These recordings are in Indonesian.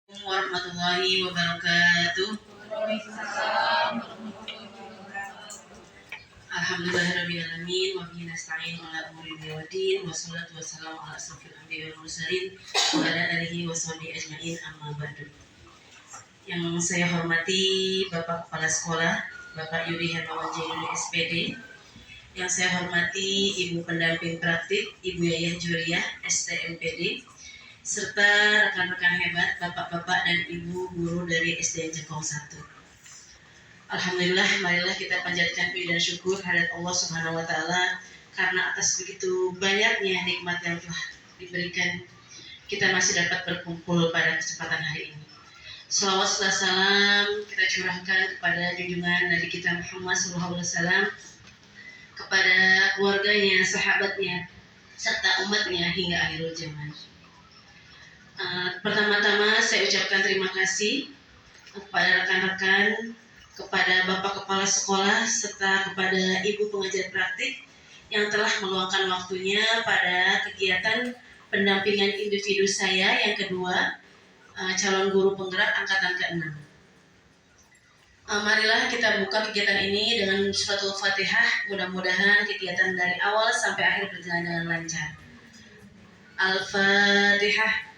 Warahmatullahi wabarakatuh. Alhamdulillahirabbil alamin wa bihi nasta'in ala umuri dunya waddin wassalatu wassalamu ala asrofil anbiya'i wal mursalin wa ala alihi washabihi ajmain amma ba'du. Yang saya hormati Bapak Kepala Sekolah, Bapak Yudi Hermawan Jainudin SPD. Yang saya hormati Ibu Pendamping Praktik, Ibu Yayah Juriyah STMPD, serta rekan-rekan hebat, bapak-bapak dan ibu guru dari SDN Cekong 1. Alhamdulillah, marilah kita panjatkan puji dan syukur kehadirat Allah Subhanahu wa taala karena atas begitu banyaknya nikmat yang telah diberikan, kita masih dapat berkumpul pada kesempatan hari ini. Salawat serta salam kita curahkan kepada junjungan Nabi kita Muhammad SAW, kepada keluarganya, sahabatnya, serta umatnya hingga akhir zaman. Pertama-tama saya ucapkan terima kasih kepada rekan-rekan, kepada Bapak Kepala Sekolah, serta kepada Ibu Pengajar Praktik yang telah meluangkan waktunya pada kegiatan pendampingan individu saya yang kedua, calon guru penggerak angkatan ke-6. Marilah kita buka kegiatan ini dengan suratul Fatihah. Mudah-mudahan kegiatan dari awal sampai akhir berjalan dengan lancar. Al-Fatihah.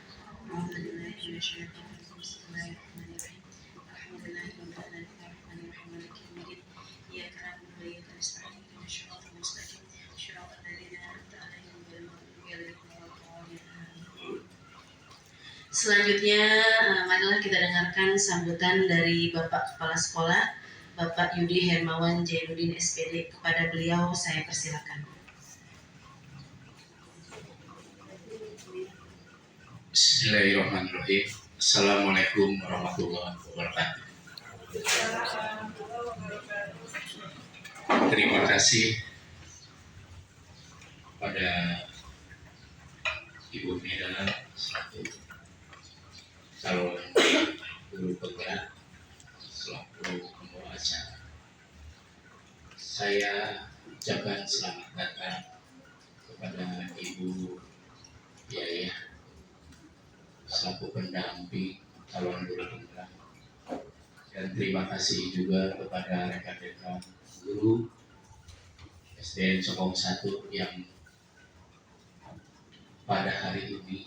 Selanjutnya, marilah kita dengarkan sambutan dari Bapak Kepala Sekolah, Bapak Yudi Hermawan Jainudin SPD. Kepada beliau saya persilakan. Bismillahirrahmanirrahim. Assalamualaikum warahmatullahi wabarakatuh. Terima kasih pada Ibu Mira selaku calon guru penggerak selaku pembawa acara. Saya ucapkan selamat datang kepada Ibu Yayah selaku pendamping calon guru penggerak, dan terima kasih juga kepada rekan-rekan guru SDN Cekong 1 yang pada hari ini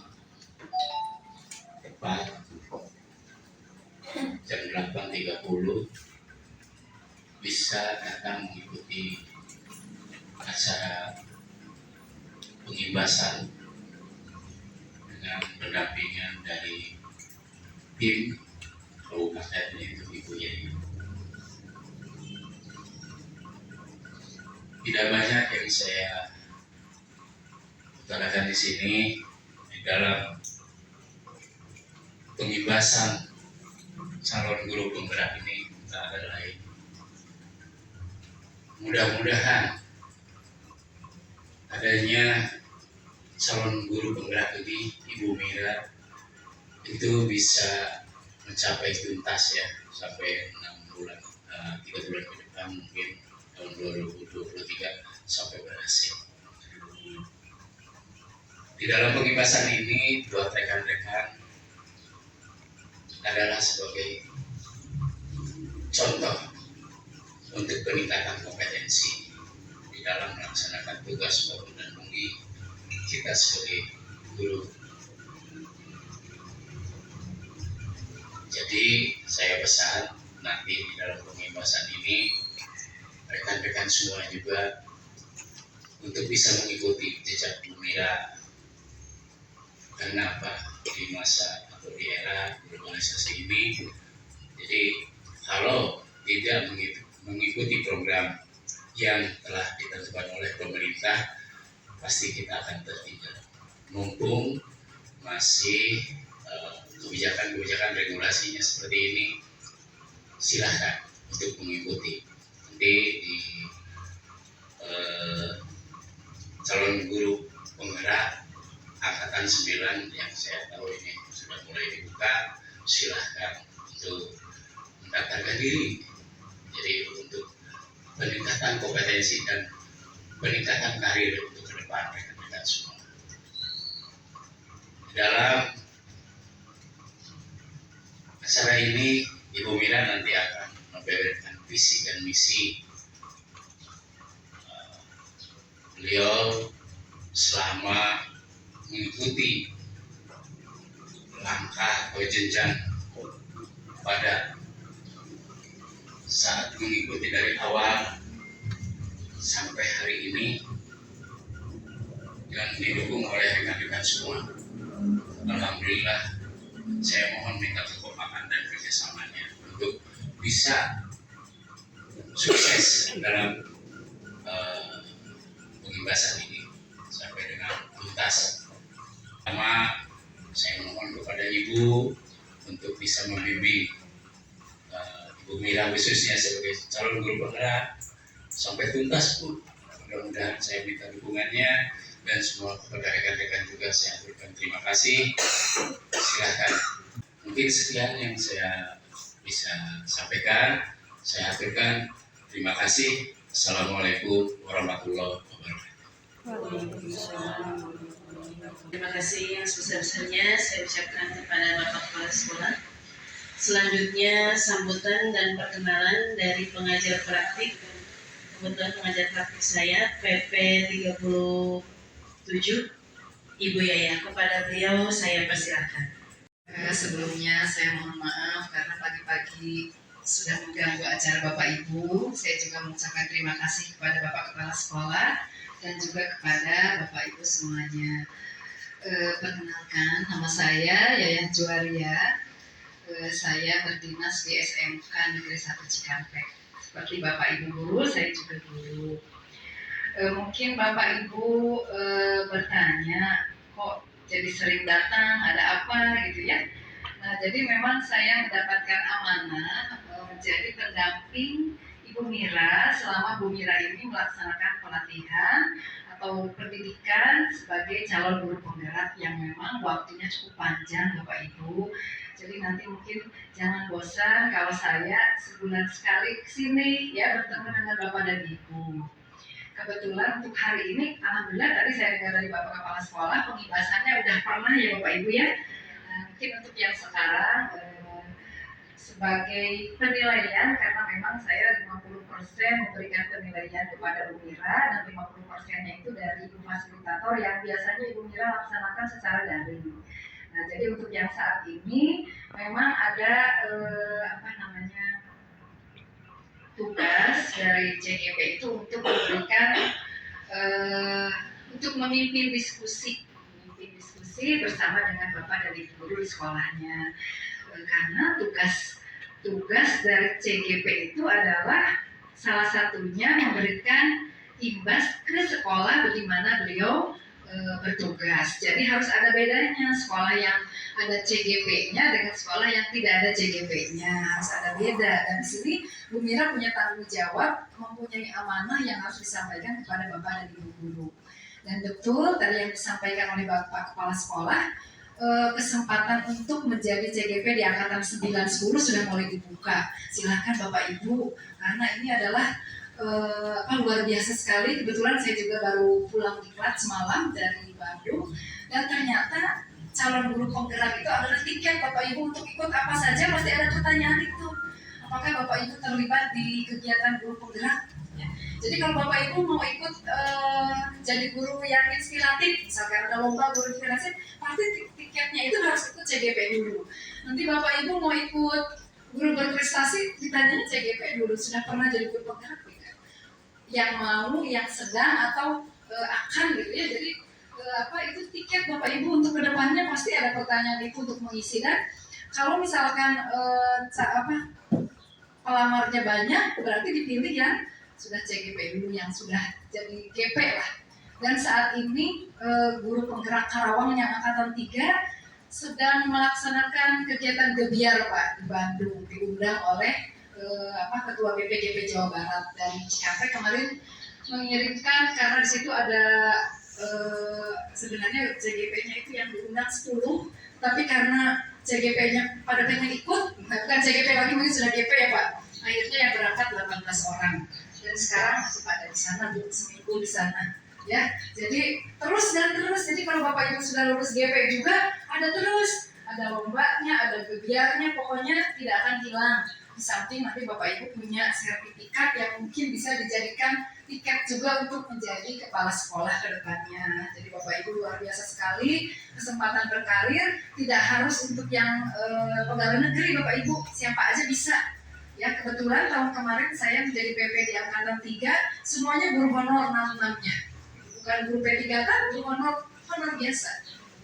tepat jam 8.30 bisa datang mengikuti acara pengibasan dengan pendampingan dari tim kabupaten itu Ibu Yeni. Tidak banyak yang saya utarakan di sini di dalam pengibasan calon guru penggerak ini. Tak ada lain, mudah-mudahan adanya calon guru penggerak ini, Ibu Mira, itu bisa mencapai tuntas ya sampai 3 bulan ke depan, mungkin tahun 2023 sampai berhasil. Di dalam pengibasan ini, buat rekan-rekan adalah sebagai contoh untuk peningkatan kompetensi di dalam melaksanakan tugas maupun mendampingi kita sebagai guru. Jadi saya pesan nanti di dalam pengibasan ini rekan-rekan semua juga untuk bisa mengikuti jejak Bu Mira. Kenapa di masa atau di era globalisasi ini? Jadi kalau tidak mengikuti program yang telah ditentukan oleh pemerintah, pasti kita akan tertinggal. Mumpung masih kebijakan-kebijakan regulasinya seperti ini, silahkan untuk mengikuti. Nanti di calon guru penggerak angkatan 9 yang saya tahu ini sudah mulai dibuka, silahkan untuk mendaftarkan diri. Jadi untuk peningkatan kompetensi dan peningkatan karir untuk ke depan rekan-rekan semua. Dalam acara ini Ibu Mira nanti akan membeberkan visi dan misi beliau selama mengikuti langkah atau jenjang pada saat mengikuti dari awal sampai hari ini dan didukung oleh rekan-rekan semua. Alhamdulillah, saya mohon minta kekompakan dan kerjasamanya untuk bisa sukses dalam pengibasan ini sampai dengan tuntas. Pertama, saya mohon kepada Ibu untuk bisa membimbing Ibu Mira khususnya sebagai calon guru penggerak sampai tuntas pun. Mudah-mudahan saya minta dukungannya dan semua kepada rekan-rekan juga saya berikan terima kasih. Silakan. Mungkin sekian yang saya bisa sampaikan. Saya aturkan terima kasih. Assalamualaikum warahmatullahi wabarakatuh. Terima kasih yang sebesar-besarnya saya ucapkan kepada Bapak Kepala Sekolah. Selanjutnya sambutan dan perkenalan dari pengajar praktik. Kebetulan pengajar praktik saya PP 37 Ibu Yaya. Kepada beliau saya persilakan. Sebelumnya saya mohon maaf karena pagi-pagi sudah mengganggu acara Bapak Ibu. Saya juga mengucapkan terima kasih kepada Bapak Kepala Sekolah dan juga kepada Bapak Ibu semuanya. Perkenalkan, nama saya Yayan Juwaria. Saya berdinas di SMK Negeri 1 Cikampek. Seperti Bapak Ibu guru, saya juga guru. Mungkin Bapak Ibu bertanya, kok jadi sering datang, ada apa gitu ya. Nah, jadi memang saya mendapatkan amanah menjadi pendamping Ibu Mira selama Bu Mira ini melaksanakan pelatihan atau pendidikan sebagai calon guru penggerak yang memang waktunya cukup panjang Bapak Ibu. Jadi nanti mungkin jangan bosan kalau saya sebulan sekali kesini ya bertemu dengan Bapak dan Ibu. Kebetulan untuk hari ini, alhamdulillah tadi saya dengar dari Bapak Kepala Sekolah pengibasannya udah pernah ya Bapak Ibu ya. Nah, mungkin untuk yang sekarang sebagai penilaian karena memang saya 50% memberikan penilaian kepada Bu Mira dan 50%-nya itu dari Ibu Fasilitator yang biasanya Ibu Mira laksanakan secara daring. Nah, jadi untuk yang saat ini memang ada tugas dari CGP itu untuk memberikan untuk memimpin diskusi bersama dengan Bapak dan Ibu guru di sekolahnya. Karena tugas dari CGP itu adalah salah satunya memberikan imbas ke sekolah bagaimana beliau bertugas. Jadi harus ada bedanya sekolah yang ada CGP-nya dengan sekolah yang tidak ada CGP-nya, harus ada beda. Dan di sini Bu Mira punya tanggung jawab, mempunyai amanah yang harus disampaikan kepada Bapak dan Ibu guru. Dan betul tadi yang disampaikan oleh Bapak Kepala Sekolah, kesempatan untuk menjadi CGP di angkatan 9-10 sudah mulai dibuka. Silakan Bapak Ibu, karena ini adalah luar biasa sekali. Kebetulan saya juga baru pulang diklat semalam dari Bandung dan ternyata calon guru penggerak itu adalah tiket Bapak Ibu untuk ikut apa saja. Pasti ada pertanyaan itu, apakah Bapak Ibu terlibat di kegiatan guru penggerak ya. Jadi kalau Bapak Ibu mau ikut jadi guru yang inspiratif, misalkan ada lomba guru inspiratif, pasti tiketnya itu harus ikut CGP dulu. Nanti Bapak Ibu mau ikut guru berprestasi, ditanyanya CGP dulu, sudah pernah jadi guru penggerak tidak? Yang mau, yang sedang atau akan gitu ya. Jadi itu tiket Bapak Ibu untuk kedepannya pasti ada pertanyaan itu untuk mengisi. Dan kalau misalkan pelamarnya banyak, berarti dipilih yang sudah CGP dulu, yang sudah jadi GP lah. Dan saat ini guru penggerak Karawang yang angkatan 3 sedang melaksanakan kegiatan gebiar Pak di Bandung, diundang oleh Ketua BPGP Jawa Barat dan Cikampek kemarin mengirimkan, karena di situ ada sebenarnya CGP-nya itu yang diundang 10, tapi karena CGP-nya pada pengen ikut, bukan CGP lagi, mungkin sudah GP ya Pak, akhirnya yang berangkat 18 orang dan sekarang masih pada di sana, seminggu di sana ya. Jadi terus dan terus, jadi kalau Bapak Ibu sudah lulus GP juga ada terus ada lombanya, ada gebiarnya, pokoknya tidak akan hilang. Di samping nanti Bapak Ibu punya sertifikat yang mungkin bisa dijadikan tiket juga untuk menjadi kepala sekolah ke depannya. Jadi Bapak Ibu luar biasa sekali, kesempatan berkarir tidak harus untuk yang pegawai negeri Bapak Ibu, siapa aja bisa. Ya, kebetulan tahun kemarin saya menjadi PP di Angkatan 3, semuanya guru honor 66-nya. Bukan guru P3K, guru honor biasa.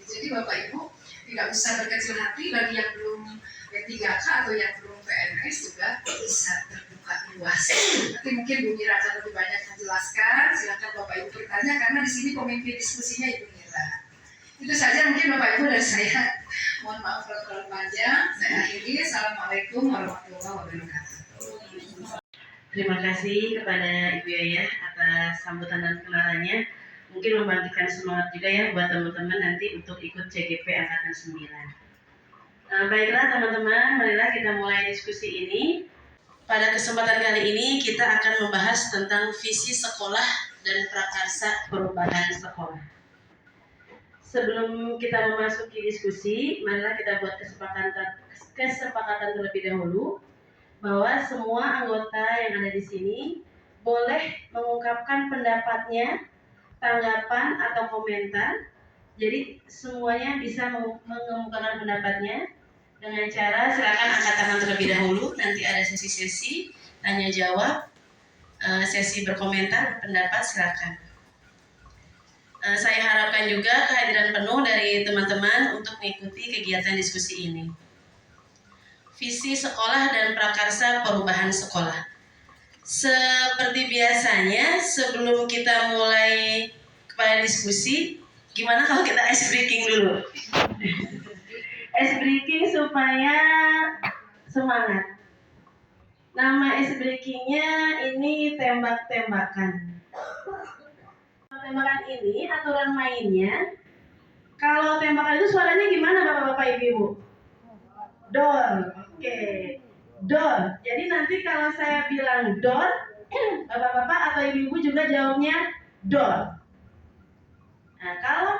Jadi Bapak Ibu tidak usah berkecil hati, bagi yang belum P3K atau yang belum PNS juga bisa terbuka luas. Nanti mungkin Bu Mira akan lebih banyak menjelaskan. Silakan Bapak Ibu bertanya karena di sini pemimpin diskusinya Ibu Mira. Itu saja mungkin Bapak Ibu dari saya. Mohon maaf kalau terlalu panjang. Saya akhiri. Assalamualaikum warahmatullahi wabarakatuh. Terima kasih kepada Ibu Yaya atas sambutan dan kenalannya. Mungkin membangkitkan semangat juga ya buat teman-teman nanti untuk ikut CGP Angkatan 9. Baiklah teman-teman, marilah kita mulai diskusi ini. Pada kesempatan kali ini kita akan membahas tentang visi sekolah dan prakarsa perubahan sekolah. Sebelum kita memasuki diskusi, marilah kita buat kesepakatan terlebih dahulu bahwa semua anggota yang ada di sini boleh mengungkapkan pendapatnya, tanggapan atau komentar. Jadi semuanya bisa mengemukakan pendapatnya dengan cara silakan angkat tangan terlebih dahulu. Nanti ada sesi-sesi tanya jawab, sesi berkomentar, pendapat silakan. Saya harapkan juga kehadiran penuh dari teman-teman untuk mengikuti kegiatan diskusi ini. Visi sekolah dan prakarsa perubahan sekolah. Seperti biasanya, sebelum kita mulai kepada diskusi, gimana kalau kita ice breaking dulu? Ice breaking supaya semangat. Nama ice breakingnya ini tembak-tembakan. Tembakan ini aturan mainnya. Kalau tembakan itu suaranya gimana Bapak-bapak Ibu-ibu? Dor. Oke. Dor. Jadi nanti kalau saya bilang dor, Bapak-bapak atau Ibu-ibu juga jawabnya dor. Nah, kalau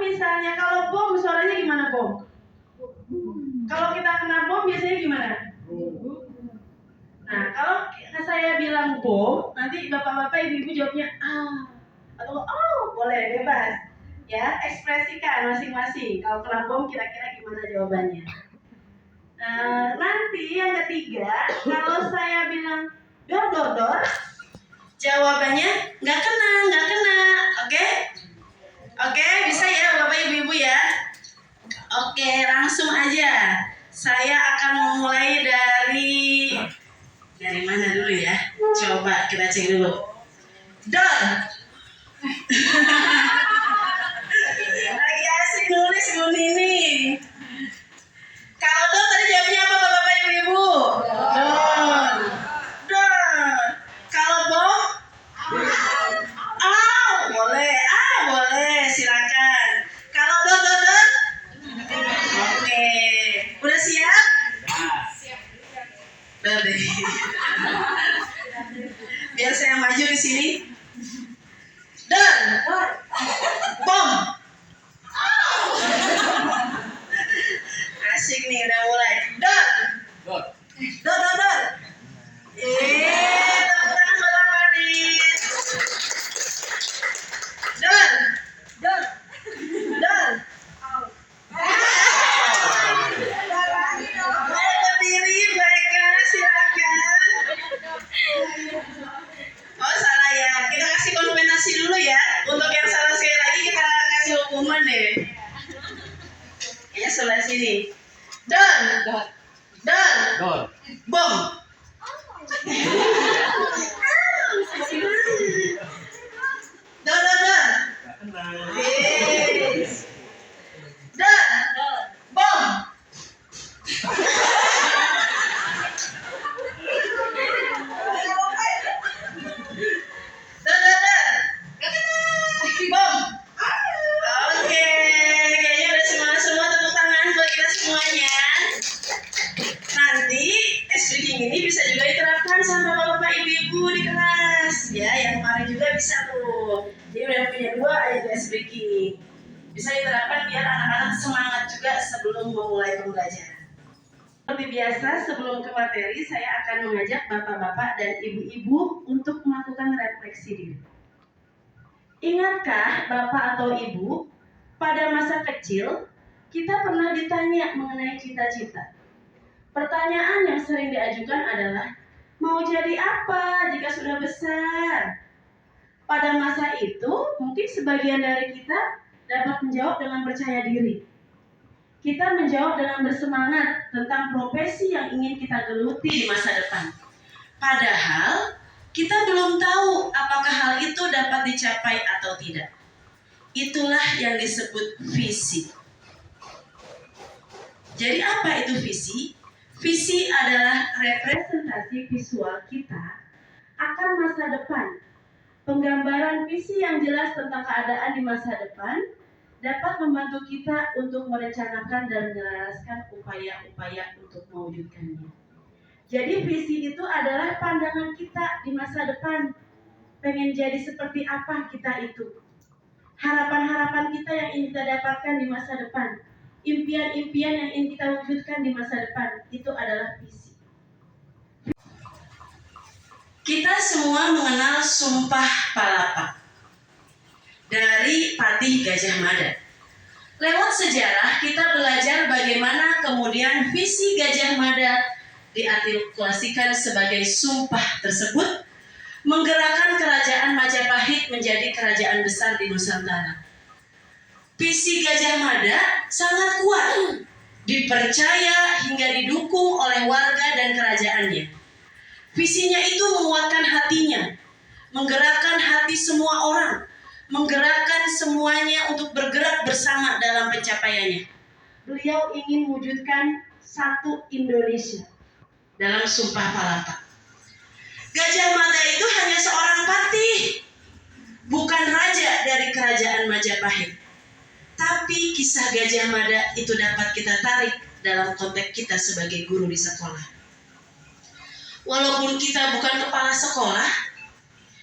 bom suaranya gimana bom? Kalau kita kena bom biasanya gimana? Nah, kalau saya bilang bom, nanti bapak-bapak ibu-ibu jawabnya atau boleh bebas. Ya, ekspresikan masing-masing. Kalau kena bom kira-kira gimana jawabannya? Nanti yang ketiga, kalau saya bilang dor, jawabannya nggak kena. Oke, bisa ya bapak ibu-ibu ya? Oke, langsung aja. Saya akan memulai dari mana dulu ya? Coba kita cek dulu. Dor. Lagi asik nulis Bu Nini. Kalau dor tadi jawabnya apa Bapak Ibu? Dor. Kalau bom? Boleh, silakan. Kalau dor. Oke. Udah siap? Udah deh. Biar saya maju di sini. Dor. Bom. Asik nih udah mulai. Dor. Teman-teman bola manis. Dor. Berdiri mereka silakan. Oh salah ya. Kita kasih konfirmasi dulu ya. Untuk yang salah sekali lagi kita kasih hukuman deh. Ya sebelah sini. Dor. Bom. Dor. Yes. Dor. Bom. Bom. Oke, kayaknya udah semua tepuk tangan buat kita semuanya. Nanti ice breaking ini bisa juga diterapkan sama bapak ibu-ibu di kelas. Ya, yang kemarin juga bisa tuh. Jadi udah punya 2 aja ice breaking. Bisa diterapkan biar anak-anak semangat juga sebelum memulai pembelajaran. Seperti biasa, sebelum ke materi, saya akan mengajak bapak-bapak dan ibu-ibu untuk melakukan refleksi diri. Ingatkah bapak atau ibu, pada masa kecil, kita pernah ditanya mengenai cita-cita. Pertanyaan yang sering diajukan adalah, mau jadi apa jika sudah besar? Pada masa itu, mungkin sebagian dari kita dapat menjawab dengan percaya diri. Kita menjawab dengan bersemangat tentang profesi yang ingin kita geluti di masa depan. Padahal, kita belum tahu apakah hal itu dapat dicapai atau tidak. Itulah yang disebut visi. Jadi apa itu visi? Visi adalah representasi visual kita akan masa depan. Penggambaran visi yang jelas tentang keadaan di masa depan dapat membantu kita untuk merencanakan dan menyelaraskan upaya-upaya untuk mewujudkannya. Jadi visi itu adalah pandangan kita di masa depan. Pengen jadi seperti apa kita itu. Harapan-harapan kita yang ingin kita dapatkan di masa depan. Impian-impian yang ingin kita wujudkan di masa depan. Itu adalah visi. Kita semua mengenal Sumpah Palapa dari Patih Gajah Mada. Lewat sejarah kita belajar bagaimana kemudian visi Gajah Mada diartikulasikan sebagai sumpah tersebut menggerakkan kerajaan Majapahit menjadi kerajaan besar di Nusantara. Visi Gajah Mada sangat kuat, dipercaya hingga didukung oleh warga dan kerajaannya. Visinya itu menguatkan hatinya, menggerakkan hati semua orang, menggerakkan semuanya untuk bergerak bersama dalam pencapaiannya. Beliau ingin mewujudkan satu Indonesia dalam Sumpah Palapa. Gajah Mada itu hanya seorang patih, bukan raja dari kerajaan Majapahit. Tapi kisah Gajah Mada itu dapat kita tarik dalam konteks kita sebagai guru di sekolah. Walaupun kita bukan kepala sekolah,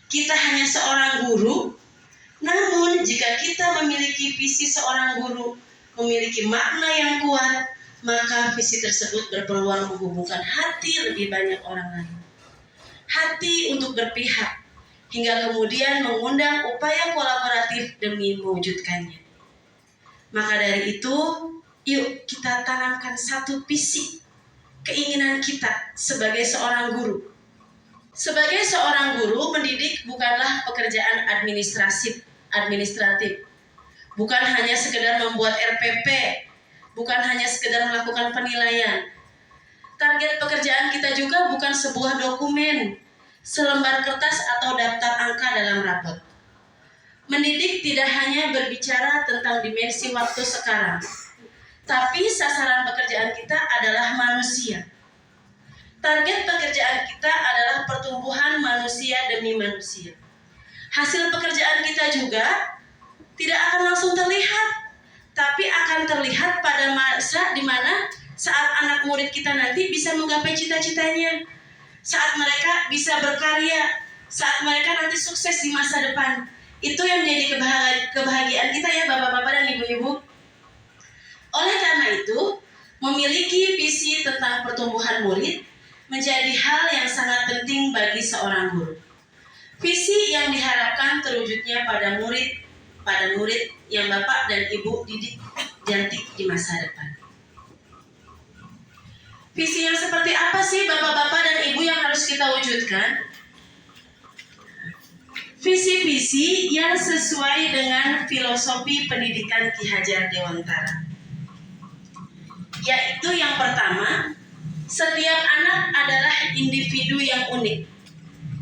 kita hanya seorang guru. Namun jika kita memiliki visi seorang guru, memiliki makna yang kuat, maka visi tersebut berpeluang menghubungkan hati lebih banyak orang lain. Hati untuk berpihak, hingga kemudian mengundang upaya kolaboratif demi mewujudkannya. Maka dari itu, yuk kita tanamkan satu visi, keinginan kita sebagai seorang guru. Sebagai seorang guru, mendidik bukanlah pekerjaan administratif. Bukan hanya sekedar membuat RPP, bukan hanya sekedar melakukan penilaian. Target pekerjaan kita juga bukan sebuah dokumen, selembar kertas atau daftar angka dalam rapot. Mendidik tidak hanya berbicara tentang dimensi waktu sekarang, tapi sasaran pekerjaan kita adalah manusia. Target pekerjaan kita adalah pertumbuhan manusia demi manusia. Hasil pekerjaan kita juga tidak akan langsung terlihat, tapi akan terlihat pada masa di mana saat anak murid kita nanti bisa menggapai cita-citanya, saat mereka bisa berkarya, saat mereka nanti sukses di masa depan. Itu yang menjadi kebahagiaan kita ya bapak-bapak dan ibu-ibu. Oleh karena itu, memiliki visi tentang pertumbuhan murid menjadi hal yang sangat penting bagi seorang guru. Visi yang diharapkan terwujudnya pada murid yang bapak dan ibu didik jantik di masa depan. Visi yang seperti apa sih bapak-bapak dan ibu yang harus kita wujudkan? Visi-visi yang sesuai dengan filosofi pendidikan Ki Hajar Dewantara. Yaitu yang pertama, setiap anak adalah individu yang unik.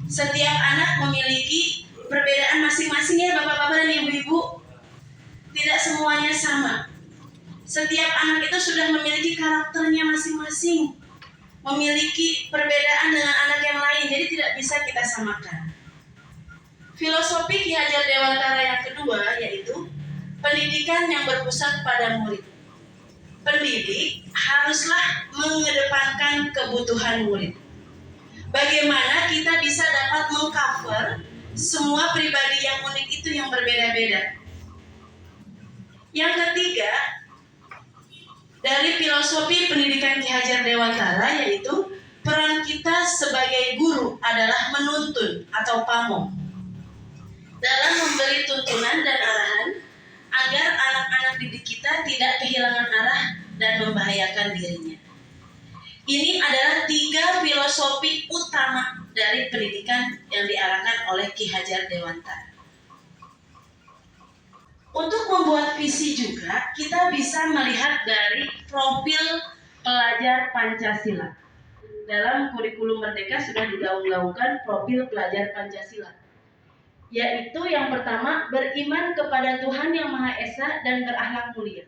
Setiap anak memiliki perbedaan masing-masing ya bapak-bapak dan ibu-ibu. Tidak semuanya sama. Setiap anak itu sudah memiliki karakternya masing-masing. Memiliki perbedaan dengan anak yang lain, jadi tidak bisa kita samakan. Filosofi Ki Hajar Dewantara yang kedua yaitu pendidikan yang berpusat pada murid. Pendidik haruslah mengedepankan kebutuhan murid. Bagaimana kita bisa dapat mengcover semua pribadi yang unik itu yang berbeda-beda. Yang ketiga, dari filosofi pendidikan Ki Hajar Dewantara, yaitu peran kita sebagai guru adalah menuntun atau pamong dalam memberi tuntunan dan arahan agar anak-anak didik kita tidak kehilangan arah dan membahayakan dirinya. Ini adalah 3 filosofi utama dari pendidikan yang diarahkan oleh Ki Hajar Dewantara. Untuk membuat visi juga, kita bisa melihat dari profil pelajar Pancasila. Dalam kurikulum Merdeka sudah digaung-gaungkan profil pelajar Pancasila. Yaitu yang pertama, beriman kepada Tuhan Yang Maha Esa dan berakhlak mulia.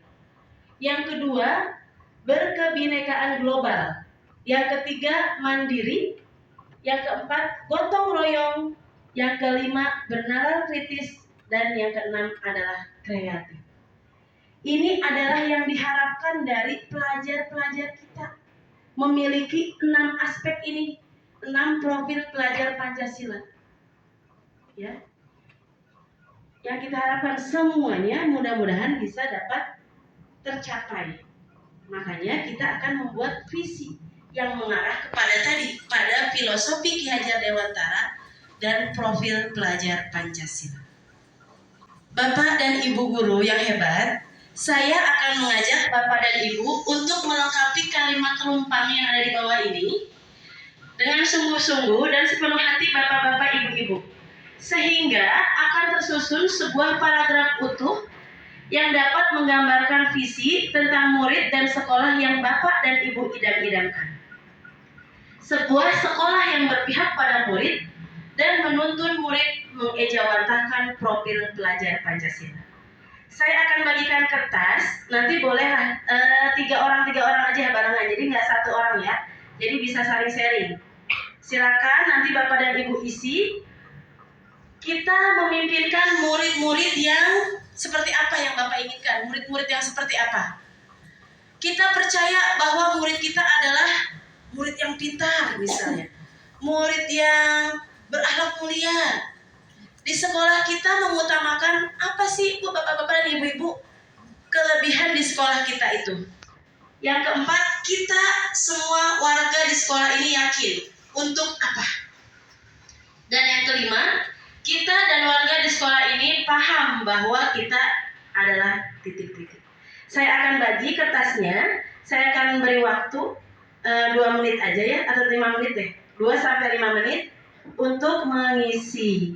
Yang kedua, berkebinekaan global. Yang ketiga, mandiri. Yang keempat, gotong royong. Yang kelima, bernalar kritis. Dan yang keenam adalah kreatif. Ini adalah yang diharapkan dari pelajar-pelajar kita. Memiliki 6 aspek ini, 6 profil pelajar Pancasila. Ya. Yang kita harapkan semuanya mudah-mudahan bisa dapat tercapai. Makanya kita akan membuat visi yang mengarah kepada tadi, pada filosofi Ki Hajar Dewantara dan profil pelajar Pancasila. Bapak dan Ibu guru yang hebat, saya akan mengajak Bapak dan Ibu untuk melengkapi kalimat rumpang yang ada di bawah ini dengan sungguh-sungguh dan sepenuh hati Bapak-Bapak, Ibu-Ibu, sehingga akan tersusun sebuah paragraf utuh yang dapat menggambarkan visi tentang murid dan sekolah yang Bapak dan Ibu idam-idamkan. Sebuah sekolah yang berpihak pada murid dan menuntun murid mengejawantahkan profil pelajar Pancasila. Saya akan bagikan kertas, nanti bolehlah 3 orang aja barengan, jadi nggak 1 orang ya, jadi bisa saling sharing. Silakan nanti Bapak dan Ibu isi. Kita memimpinkan murid-murid yang seperti apa yang Bapak inginkan, murid-murid yang seperti apa. Kita percaya bahwa murid kita adalah murid yang pintar misalnya, murid yang berakhlak mulia. Di sekolah kita mengutamakan apa sih Bu, Bapak-bapak dan Ibu-ibu, kelebihan di sekolah kita itu. Yang keempat, kita semua warga di sekolah ini yakin untuk apa. Dan yang kelima, kita dan warga di sekolah ini paham bahwa kita adalah titik-titik. Saya akan bagi kertasnya, saya akan beri waktu 2 menit aja ya, atau 5 menit deh, 2-5 menit untuk mengisi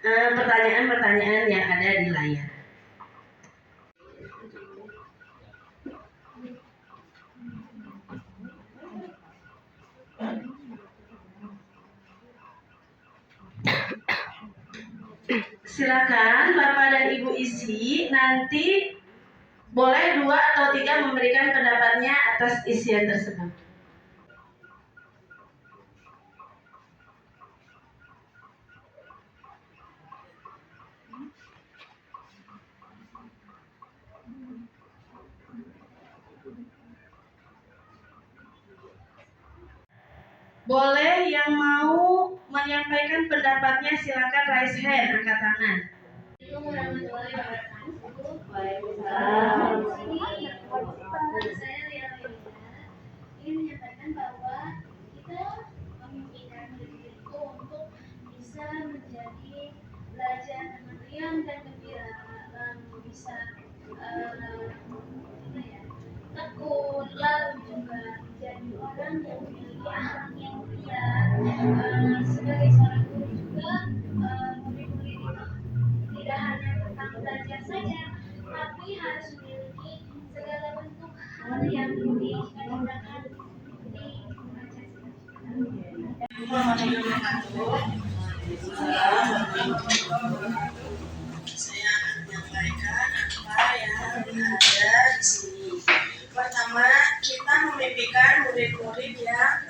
pertanyaan-pertanyaan yang ada di layar. Silakan Bapak dan Ibu isi, nanti boleh 2 atau 3 memberikan pendapatnya atas isian tersebut. Boleh yang mau menyampaikan pendapatnya silakan raise hand, angkat tangan. Assalamualaikum warahmatullahi wabarakatuh. Waalaikumsalam. Saya Lia ingin menyampaikan bahwa kita memimpikan diri itu untuk bisa menjadi belajar dengan riang dan gembira, bisa tekun, lalu juga menjadi orang yang memiliki akhlak yang mulia. Sebagai seorang guru juga, murid-murid itu tidak hanya tentang belajar saja, tapi harus memiliki segala bentuk hal yang diciptakan di Pancasila. Saya akan menyampaikan apa yang ada di sini. Pertama, kita memimpikan murid-murid yang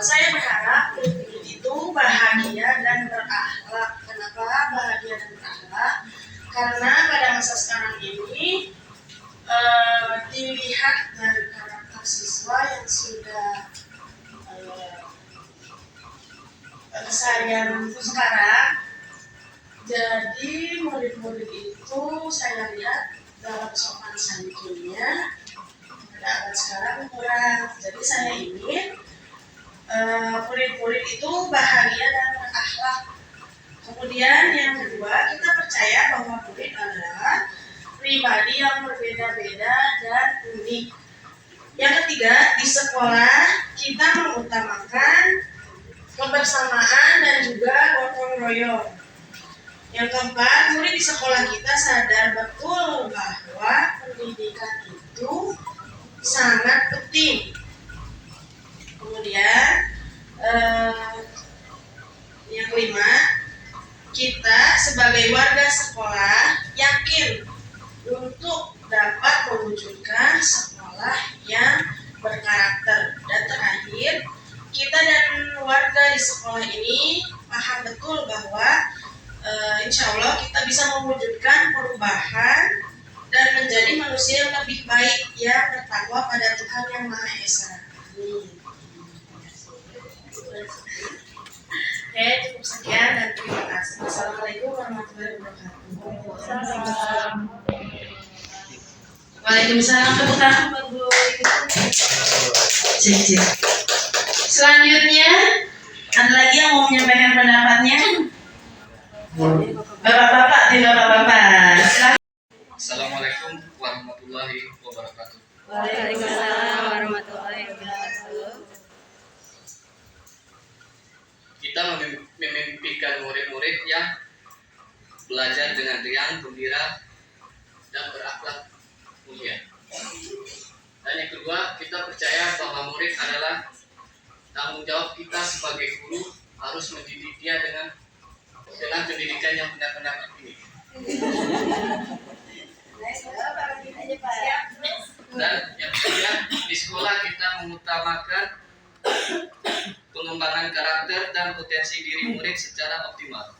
saya berharap murid-murid itu bahagia dan berakhlak. Kenapa bahagia dan berakhlak? Karena pada masa sekarang ini dilihat dari karakter siswa yang sudah keseharian sekarang, jadi murid-murid itu saya lihat dalam sopan santunnya pada abad sekarang kurang. Jadi saya ingin murid-murid itu bahagia dan berakhlak. Kemudian yang kedua, kita percaya bahwa murid adalah pribadi yang berbeda-beda dan unik. Yang ketiga, di sekolah kita mengutamakan kebersamaan dan juga gotong royong. Yang keempat, murid di sekolah kita sadar betul bahwa pendidikan itu sangat penting. Kemudian yang kelima, kita sebagai warga sekolah yakin untuk dapat mewujudkan sekolah yang berkarakter. Dan terakhir, kita dan warga di sekolah ini paham betul bahwa insya Allah kita bisa mewujudkan perubahan dan menjadi manusia yang lebih baik yang bertakwa pada Tuhan Yang Maha Esa. Amin. Oke, cukup sekian dan terima kasih. Wassalamualaikum warahmatullahi wabarakatuh. Waalaikumsalam. Tepuk tangan buat Bu. Cik. Selanjutnya, ada lagi yang mau menyampaikan pendapatnya? Bapak-bapak, silakan. Assalamualaikum warahmatullahi wabarakatuh. Waalaikumsalam warahmatullahi wabarakatuh. Kita memimpikan murid-murid yang belajar dengan riang, gembira, dan berakhlak mulia. Dan yang kedua, kita percaya bahwa murid adalah tanggung jawab kita sebagai guru harus mendidik dia dengan pendidikan yang benar-benar ini. Dan yang ketiga, di sekolah kita mengutamakan pengembangan karakter dan potensi diri murid secara optimal.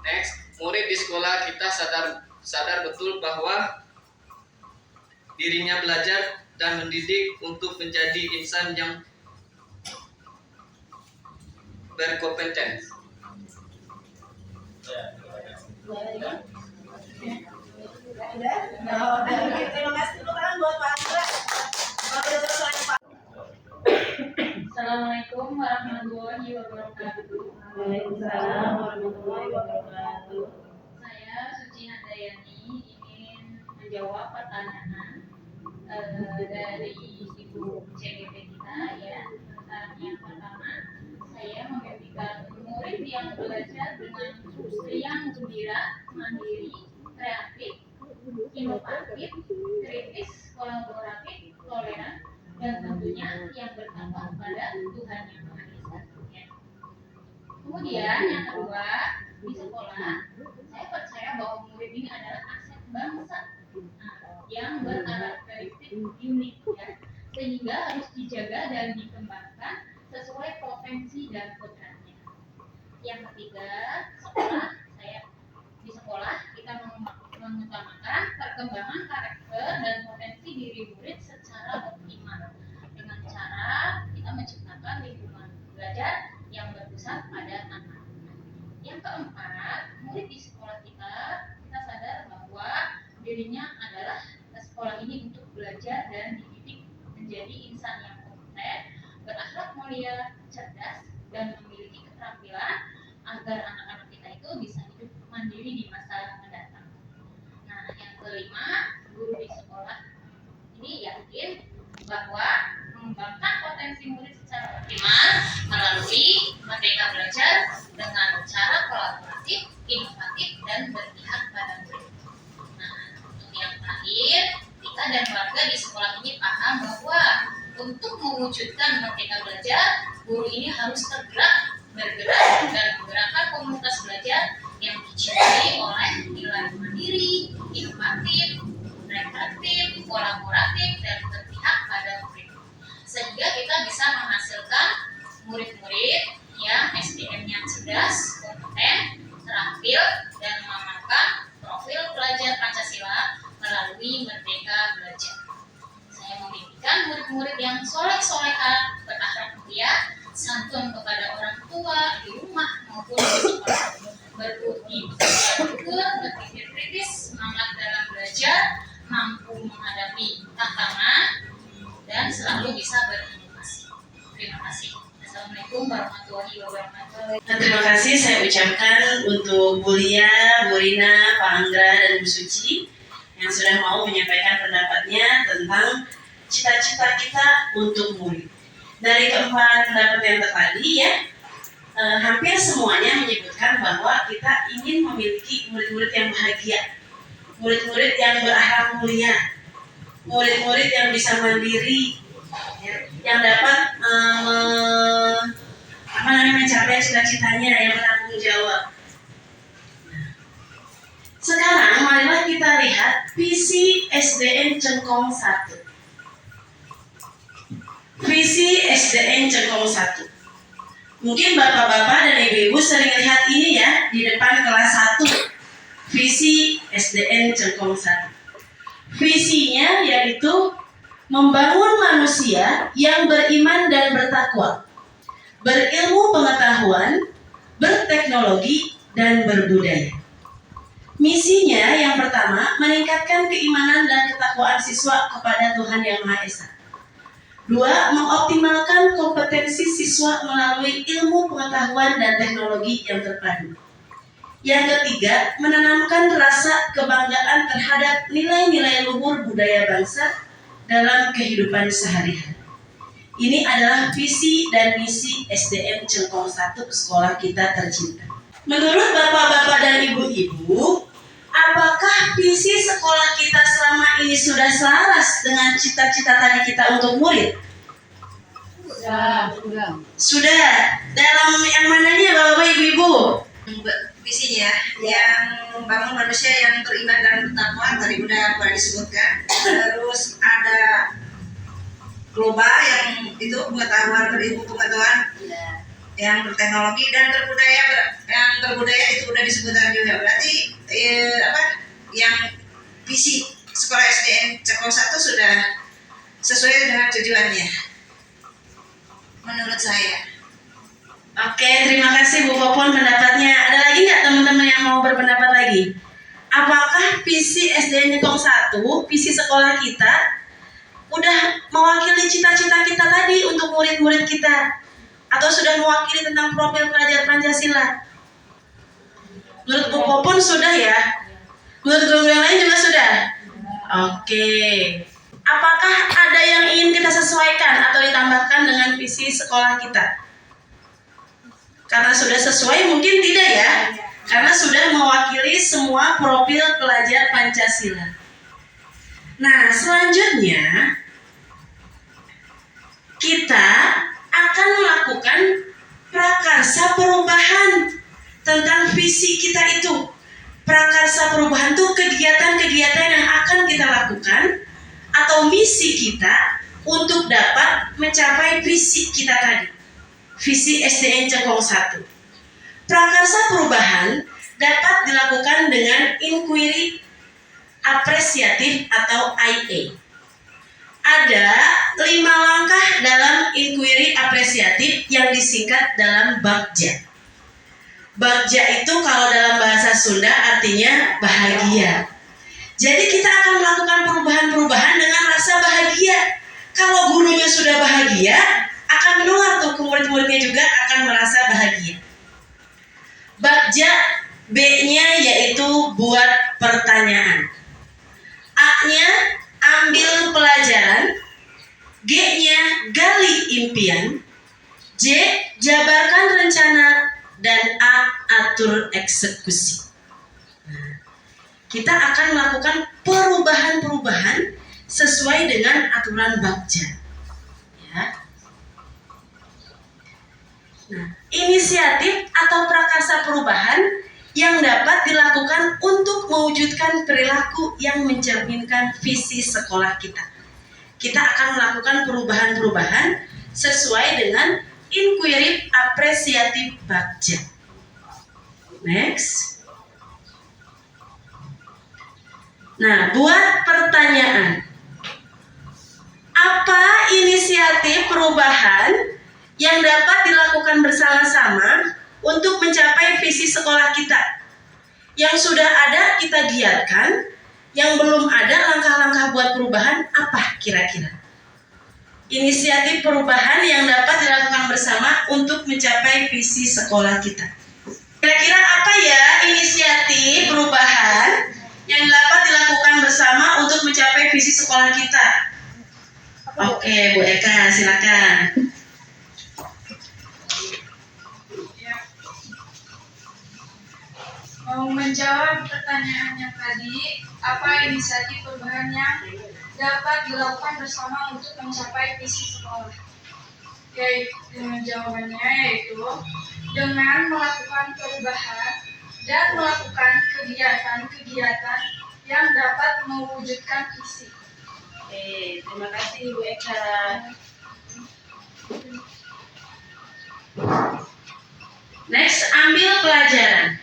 Next, murid di sekolah kita sadar betul bahwa dirinya belajar dan mendidik untuk menjadi insan yang berkompeten. Terima kasih dulu kan buat Pak Andra. Assalamualaikum warahmatullahi wabarakatuh. Waalaikumsalam warahmatullahi wabarakatuh. Saya Suci Handayani ingin menjawab pertanyaan dari Ibu CGP kita ya. Yang pertama, saya memimpikan murid yang belajar dengan riang gembira, mandiri, kreatif, inovatif, kritis, kolaboratif, toleran, dan tentunya yang bertakwa kepada Tuhan Yang Maha Esa. Ya. Kemudian yang kedua, di sekolah saya percaya bahwa murid ini adalah aset bangsa yang berkarakteristik unik ya, sehingga harus dijaga dan dikembangkan sesuai potensi dan kodratnya. Yang ketiga, di sekolah kita mengutamakan perkembangan karakter dan potensi diri murid secara optimal dengan cara kita menciptakan lingkungan belajar yang berpusat pada anak. Yang keempat, murid di sekolah kita sadar bahwa dirinya adalah sekolah ini untuk belajar dan dididik menjadi insan yang kompeten, berakhlak mulia, cerdas, dan memiliki keterampilan agar anak-anak kita itu bisa hidup mandiri di masa mendatang. Nah, yang kelima, guru di sekolah ini yakin bahwa mengembangkan potensi murid secara optimal melalui Merdeka Belajar dengan cara kolaboratif, inovatif, dan berpihak pada murid. Nah, untuk yang terakhir, kita dan warga di sekolah ini paham bahwa untuk mewujudkan Merdeka Belajar, guru ini harus bergerak dan menggerakkan komunitas belajar yang dicintai oleh nilai mandiri, inovatif, reflektif, kolaboratif, dan berpihak pada murid. Sehingga kita bisa menghasilkan murid-murid yang SDM-nya cerdas, kompeten, terampil, dan mengamalkan profil pelajar Pancasila melalui Merdeka Belajar. Saya memimpikan murid-murid yang soleh-soleha, berakhlak mulia, santun kepada orang tua di rumah maupun di sekolah, berbudi pekerti, berpikir kritis, semangat dalam belajar, mampu menghadapi tantangan, dan selalu bisa berinovasi. Terima kasih. Assalamualaikum warahmatullahi wabarakatuh. Terima kasih saya ucapkan untuk Bu Lia, Bu Rina, Pak Anggra, dan Bu Suci yang sudah mau menyampaikan pendapatnya tentang cita-cita kita untuk murid. Dari keempat pendapat yang tadi ya, hampir semuanya menyebutkan bahwa kita ingin memiliki murid-murid yang bahagia, murid-murid yang berakhlak mulia, murid-murid yang bisa mandiri, ya, yang dapat mencapai cita-citanya, yang bertanggung jawab. Sekarang marilah kita lihat visi SDN Cengkong 1. Visi SDN Cengkong 1. Mungkin bapak-bapak dan ibu-ibu sering lihat ini ya di depan kelas 1. Visi SDN Cengkong 1. Visinya yaitu membangun manusia yang beriman dan bertakwa, berilmu pengetahuan, berteknologi, dan berbudaya. Misinya yang pertama, meningkatkan keimanan dan ketakwaan siswa kepada Tuhan Yang Maha Esa. 2. Mengoptimalkan kompetensi siswa melalui ilmu pengetahuan dan teknologi yang terpadu. Yang ketiga, menanamkan rasa kebanggaan terhadap nilai-nilai luhur budaya bangsa dalam kehidupan sehari-hari. Ini adalah visi dan misi SDN Cengkong 1 sekolah kita tercinta. Menurut bapak-bapak dan ibu-ibu, apakah visi sekolah kita selama ini sudah selaras dengan cita-cita tadi kita untuk murid? Sudah. Dalam yang mananya bapak-bapak ibu-ibu? Visinya yang membangun manusia yang beriman dan bertakwa, tadi udah disebutkan. Terus ada global yang itu pengetahuan, berilmu pengetahuan, yang berteknologi dan berbudaya. Yang berbudaya itu udah disebutkan juga. Berarti yang visi sekolah SDN Cengkong 1 sudah sesuai dengan tujuannya menurut saya. Oke, terima kasih Bu Popon pendapatnya. Ada lagi nggak teman-teman yang mau berpendapat lagi? Apakah visi SDN Cengkong 1, visi sekolah kita, udah mewakili cita-cita kita tadi untuk murid-murid kita? Atau sudah mewakili tentang profil pelajar Pancasila? Menurut Bu Popon sudah ya? Menurut guru yang lain juga sudah? Oke. Apakah ada yang ingin kita sesuaikan atau ditambahkan dengan visi sekolah kita? Karena sudah sesuai mungkin tidak ya? Karena sudah mewakili semua profil pelajar Pancasila. Nah, selanjutnya kita akan melakukan prakarsa perubahan tentang visi kita itu. Prakarsa perubahan itu kegiatan-kegiatan yang akan kita lakukan atau misi kita untuk dapat mencapai visi kita tadi. Visi SDN Cengkong 1. Prakarsa perubahan dapat dilakukan dengan inquiry apresiatif atau IA. Ada 5 langkah dalam inquiry apresiatif yang disingkat dalam Bagja. Bagja itu kalau dalam bahasa Sunda artinya bahagia. Jadi kita akan melakukan perubahan-perubahan dengan rasa bahagia. Kalau gurunya sudah bahagia, akan menular tuh ke murid-muridnya juga akan merasa bahagia. Bagja B-nya yaitu buat pertanyaan. A-nya ambil pelajaran. G-nya gali impian. J, jabarkan rencana. Dan A, atur eksekusi. Nah, kita akan melakukan perubahan-perubahan sesuai dengan aturan Bagja. Ya. Nah, inisiatif atau prakarsa perubahan yang dapat dilakukan untuk mewujudkan perilaku yang mencerminkan visi sekolah kita. Kita akan melakukan perubahan-perubahan sesuai dengan inquiry apresiatif Bagja. Next. Nah, buat pertanyaan. Apa inisiatif perubahan yang dapat dilakukan bersama-sama untuk mencapai visi sekolah kita? Yang sudah ada kita giatkan, yang belum ada langkah-langkah buat perubahan apa kira-kira? Inisiatif perubahan yang dapat dilakukan bersama untuk mencapai visi sekolah kita. Kira-kira apa ya inisiatif perubahan yang dapat dilakukan bersama untuk mencapai visi sekolah kita? Oke, Bu Eka, silakan. Mau menjawab pertanyaan yang tadi, apa inisiatif perubahan yang dapat dilakukan bersama untuk mencapai visi sekolah? Jawabannya yaitu dengan melakukan perubahan dan melakukan kegiatan-kegiatan yang dapat mewujudkan visi. Oke, terima kasih Bu Eka. Next, ambil pelajaran.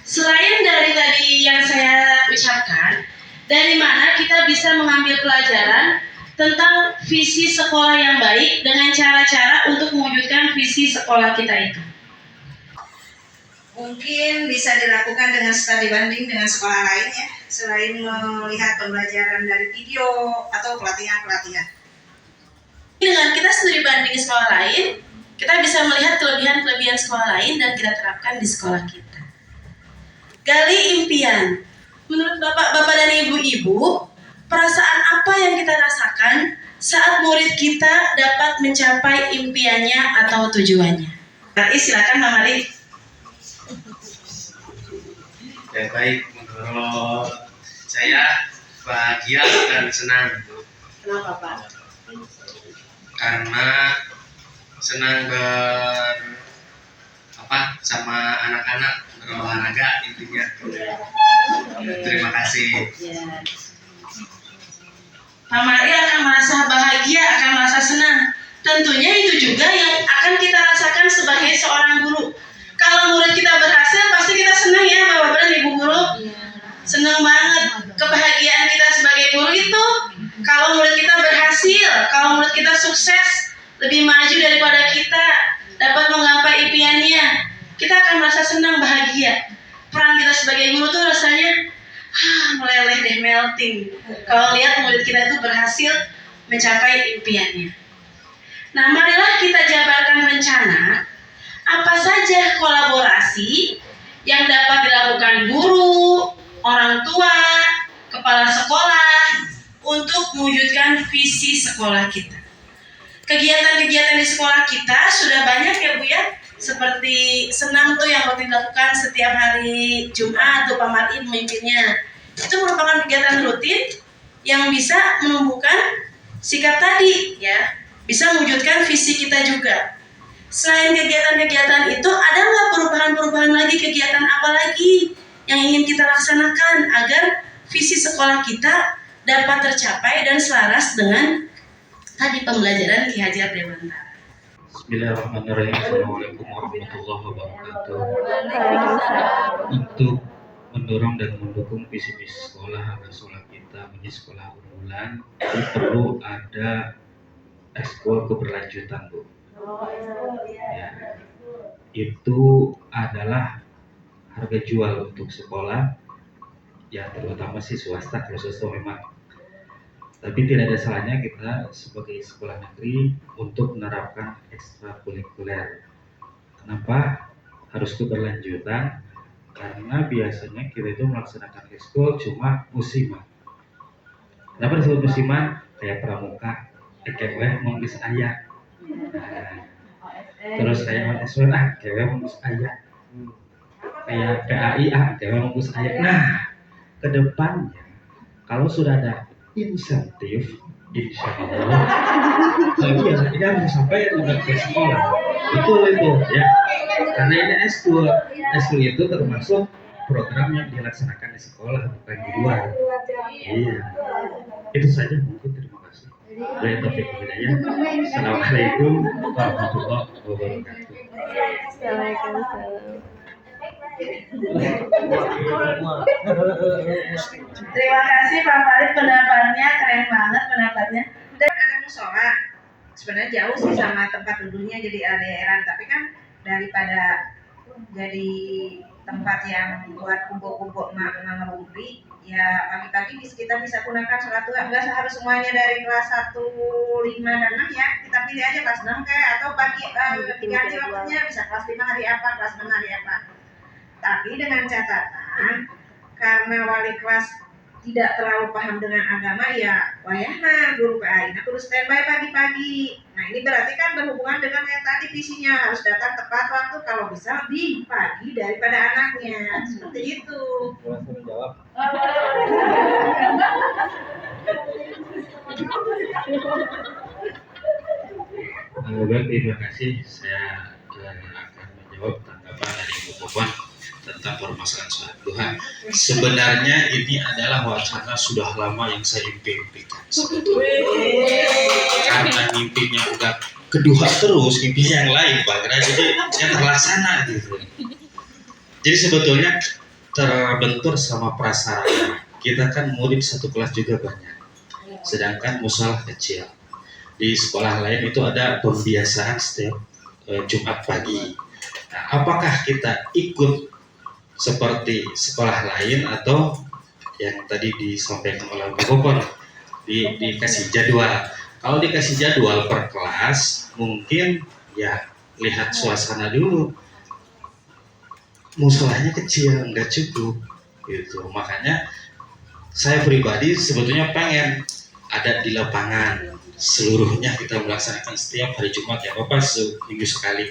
Selain dari tadi yang saya ucapkan, dari mana kita bisa mengambil pelajaran tentang visi sekolah yang baik dengan cara-cara untuk mewujudkan visi sekolah kita itu? Mungkin bisa dilakukan dengan studi banding dengan sekolah lain ya, selain melihat pembelajaran dari video atau pelatihan-pelatihan. Dengan kita studi banding sekolah lain, kita bisa melihat kelebihan-kelebihan sekolah lain dan kita terapkan di sekolah kita. Gali impian. Menurut bapak-bapak dan ibu-ibu, perasaan apa yang kita rasakan saat murid kita dapat mencapai impiannya atau tujuannya? Mari silakan Pak Mari. Ya baik, menurut saya bahagia dan senang Kenapa Pak? karena senang sama anak-anak berolahraga intinya. Terima kasih. Ya. Pak Mari akan merasa bahagia, akan merasa senang. Tentunya itu juga yang akan kita rasakan sebagai seorang guru. Kalau murid kita berhasil, pasti kita senang ya Bapak dan Ibu guru. Senang banget. Kebahagiaan kita sebagai guru itu kalau murid kita berhasil, kalau murid kita sukses, lebih maju daripada kita, dapat menggapai impiannya, kita akan merasa senang, bahagia. Peran kita sebagai guru tuh rasanya meleleh deh, melting. Kalau lihat murid kita itu berhasil mencapai impiannya. Nah, marilah kita jabarkan rencana apa saja kolaborasi yang dapat dilakukan guru, orang tua, kepala sekolah untuk mewujudkan visi sekolah kita. Kegiatan-kegiatan di sekolah kita sudah banyak ya Bu ya, seperti senam tuh yang rutin dilakukan setiap hari Jumat tuh Pak Mari memimpinnya. Itu merupakan kegiatan rutin yang bisa menumbuhkan sikap tadi ya, bisa mewujudkan visi kita juga. Selain kegiatan-kegiatan itu, ada nggak perubahan-perubahan lagi, kegiatan apa lagi yang ingin kita laksanakan agar visi sekolah kita dapat tercapai dan selaras dengan tadi pembelajaran Ki Hajar Dewantara. Bismillahirrahmanirrahim. Assalamualaikum warahmatullahi wabarakatuh. Untuk mendorong dan mendukung visi misi sekolah agar sekolah kita menjadi sekolah unggulan, itu perlu ada ekskul keberlanjutan Bu. Ya, itu adalah harga jual untuk sekolah, ya terutama sih swasta. Kalau swasta memang, tapi tidak ada salahnya kita sebagai sekolah negeri untuk menerapkan ekstrakurikuler. Kenapa harus keberlanjutan? Karena biasanya kita itu melaksanakan ekskul cuma musiman. Kenapa disebut musiman? Kayak pramuka, keweh mengis ayah. Terus kayak mahasiswa keweh mengis ayah. Kayak PAI keweh mengis ayah. Nah, kedepannya kalau sudah ada insentif, insya Allah, ini harus sampai ke sekolah. Betul itu ya. Karena ini ekskul itu termasuk program yang dilaksanakan di sekolah, bukan di luar. Iya. Itu saja mungkin. Terima kasih. Dari topik bedanya. Assalamualaikum warahmatullahi wabarakatuh. Terima kasih Pak Farid, pendapatnya keren banget pendapatnya. Dan ada musola, sebenarnya jauh sih sama tempat duduknya jadi LDRan, tapi kan daripada jadi tempat yang buat kumpul-kumpul emak-emak ngerumpi. Ya pagi-pagi kita bisa gunakan sholat duha, enggak harus semuanya dari kelas 1, 5, dan 6 ya. Kita pilih aja kelas 6 kayak, atau pagi diganti waktunya bisa kelas 5 hari apa, kelas 6 hari apa. Tapi dengan catatan, karena wali kelas tidak terlalu paham dengan agama, ya wayahna guru PA ini kudu standby pagi-pagi. Nah ini berarti kan berhubungan dengan yang tadi visinya, harus datang tepat waktu, kalau bisa lebih pagi daripada anaknya, seperti itu. Baik, terima kasih. Saya akan menjawab tanggapan dari Ibu Popon tentang permasalahan sholat duha. Sebenarnya ini adalah wacana sudah lama yang saya impikan sebetulnya. Karena mimpinya udah kedua terus, mimpinya yang lain Pak, jadi yang terlaksana gitu. Jadi sebetulnya terbentur sama prasarana. Kita kan murid satu kelas juga banyak, sedangkan musalah kecil. Di sekolah lain itu ada pembiasaan setiap Jumat pagi. Nah, apakah kita ikut seperti sekolah lain atau yang tadi disampaikan oleh Bu Popon dikasih jadwal? Kalau dikasih jadwal per kelas, mungkin ya lihat suasana dulu. Musolahnya kecil, nggak cukup gitu. Makanya saya pribadi sebetulnya pengen ada di lapangan, seluruhnya kita melaksanakan setiap hari Jumat ya Bapak, seminggu sekali.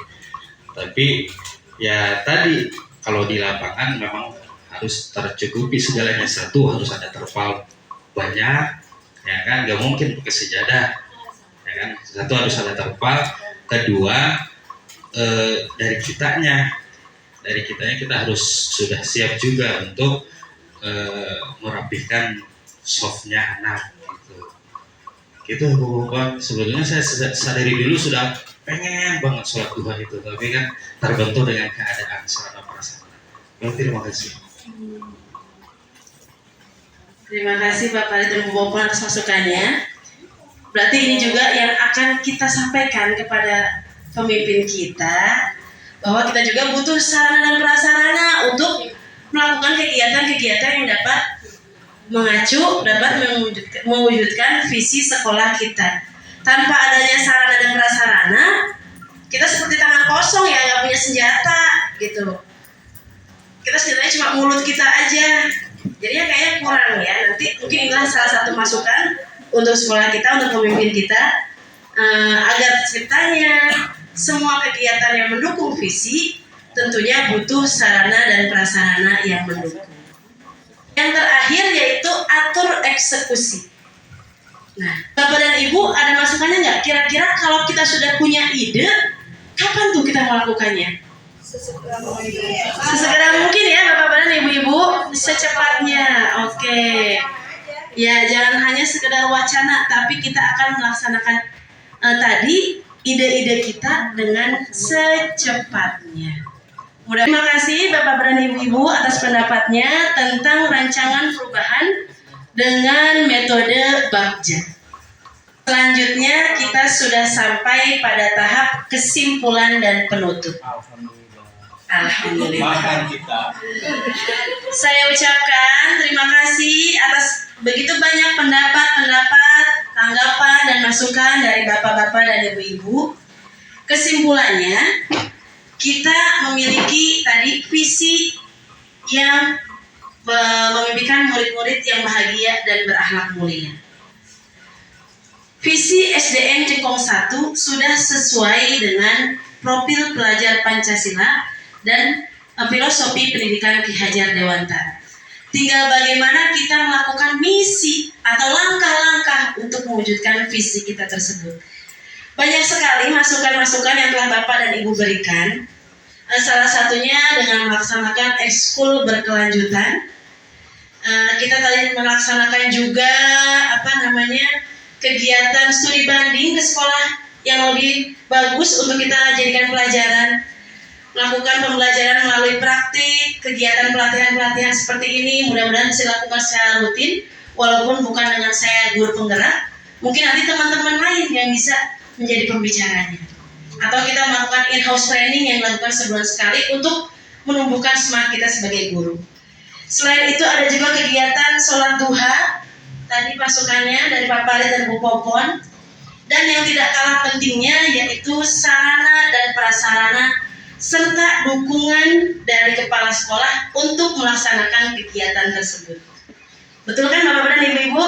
Tapi ya tadi kalau di lapangan memang harus tercukupi segalanya. Satu, harus ada terpal banyak, ya kan, nggak mungkin pakai sejadah, ya kan. Satu, harus ada terpal. Kedua, dari kitanya kita harus sudah siap juga untuk merapikan softnya anak gitu Bu Bapak. Sebetulnya saya sadari dulu sudah pengen banget sholat duha itu, tapi kan terbentur dengan keadaan sarana prasarana. Terima kasih. Terima kasih Bapak dan Bu Popon atas masukannya. Berarti ini juga yang akan kita sampaikan kepada pemimpin kita, bahwa kita juga butuh sarana dan prasarana untuk melakukan kegiatan-kegiatan yang dapat mengacu, dapat mewujudkan visi sekolah kita. Tanpa adanya sarana dan prasarana, kita seperti tangan kosong ya, nggak punya senjata gitu. Kita senjatanya cuma mulut kita aja, jadinya kayaknya kurang ya. Nanti mungkin inilah salah satu masukan untuk sekolah kita, untuk pemimpin kita, agar ceritanya semua kegiatan yang mendukung visi tentunya butuh sarana dan prasarana yang mendukung. Yang terakhir yaitu atur eksekusi. Nah, Bapak dan Ibu ada masukannya nggak? Kira-kira kalau kita sudah punya ide, kapan tuh kita melakukannya? Sesegera mungkin ya Bapak dan Ibu-ibu, secepatnya. Oke. Ya, jangan hanya sekedar wacana, tapi kita akan melaksanakan tadi ide-ide kita dengan secepatnya. Terima kasih Bapak dan Ibu-ibu atas pendapatnya tentang rancangan perubahan dengan metode Bagja. Selanjutnya kita sudah sampai pada tahap kesimpulan dan penutup. Alhamdulillah. Saya ucapkan terima kasih atas begitu banyak pendapat, tanggapan, dan masukan dari Bapak-Bapak dan Ibu-ibu. Kesimpulannya, kita memiliki tadi visi yang memimpikan murid-murid yang bahagia dan berakhlak mulia. Visi SDN Cekong 1 sudah sesuai dengan profil pelajar Pancasila dan filosofi pendidikan Ki Hajar Dewantara. Tinggal bagaimana kita melakukan misi atau langkah-langkah untuk mewujudkan visi kita tersebut. Banyak sekali masukan-masukan yang telah Bapak dan Ibu berikan. Salah satunya dengan melaksanakan ekskul berkelanjutan. Kita tadi melaksanakan juga kegiatan studi banding ke sekolah yang lebih bagus untuk kita jadikan pelajaran. Melakukan pembelajaran melalui praktik, kegiatan pelatihan-pelatihan seperti ini mudah-mudahan bisa dilakukan secara rutin, walaupun bukan dengan saya guru penggerak. Mungkin nanti teman-teman lain yang bisa menjadi pembicaranya. Atau kita melakukan in-house training yang dilakukan sebulan sekali untuk menumbuhkan semangat kita sebagai guru. Selain itu ada juga kegiatan sholat duha, tadi pasukannya dari Pak Parit dan Bu Popon. Dan yang tidak kalah pentingnya yaitu sarana dan prasarana serta dukungan dari kepala sekolah untuk melaksanakan kegiatan tersebut. Betul kan Bapak dan Ibu-Ibu?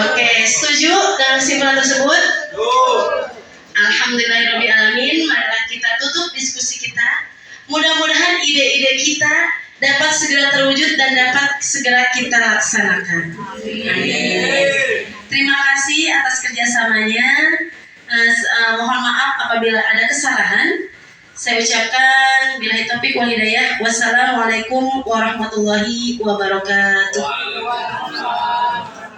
Oke, setuju dengan kesimpulan tersebut? Alhamdulillahirrahmanirrahim. Marilah kita tutup diskusi kita. Mudah-mudahan ide-ide kita dapat segera terwujud dan dapat segera kita laksanakan. Amin. Terima kasih atas kerjasamanya. Mohon maaf apabila ada kesalahan. Saya ucapkan billahi taufiq wal hidayah. Wassalamualaikum warahmatullahi wabarakatuh.